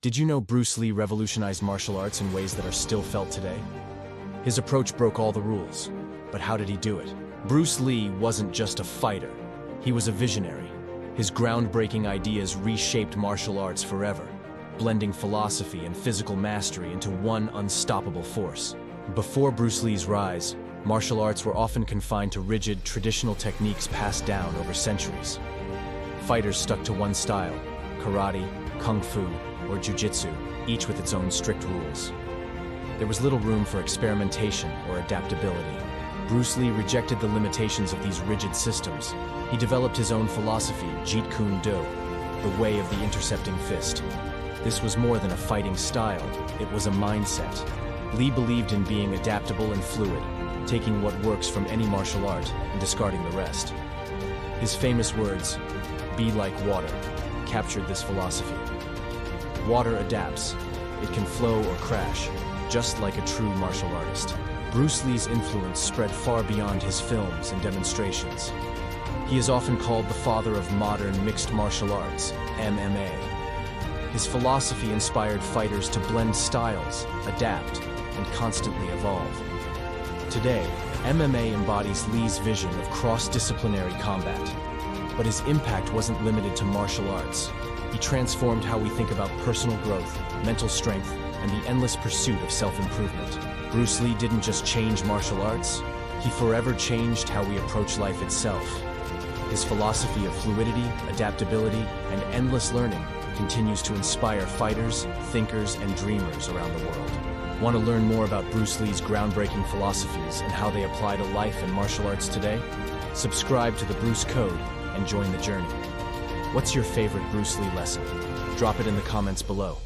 Did you know Bruce Lee revolutionized martial arts in ways that are still felt today? His approach broke all the rules, but how did he do it? Bruce Lee wasn't just a fighter, he was a visionary. His groundbreaking ideas reshaped martial arts forever, blending philosophy and physical mastery into one unstoppable force. Before Bruce Lee's rise, martial arts were often confined to rigid, traditional techniques passed down over centuries. Fighters stuck to one style, karate, kung fu, or jiu-jitsu, each with its own strict rules. There was little room for experimentation or adaptability. Bruce Lee rejected the limitations of these rigid systems. He developed his own philosophy, Jeet Kune Do, the way of the intercepting fist. This was more than a fighting style, it was a mindset. Lee believed in being adaptable and fluid, taking what works from any martial art and discarding the rest. His famous words, "Be like water," captured this philosophy. Water adapts. It can flow or crash, just like a true martial artist. Bruce Lee's influence spread far beyond his films and demonstrations. He is often called the father of modern mixed martial arts, MMA. His philosophy inspired fighters to blend styles, adapt, and constantly evolve. Today, MMA embodies Lee's vision of cross-disciplinary combat. But his impact wasn't limited to martial arts. He transformed how we think about personal growth, mental strength, and the endless pursuit of self-improvement. Bruce Lee didn't just change martial arts, he forever changed how we approach life itself. His philosophy of fluidity, adaptability, and endless learning continues to inspire fighters, thinkers, and dreamers around the world. Want to learn more about Bruce Lee's groundbreaking philosophies and how they apply to life and martial arts today? Subscribe to the Bruce Code and join the journey. What's your favorite Bruce Lee lesson? Drop it in the comments below.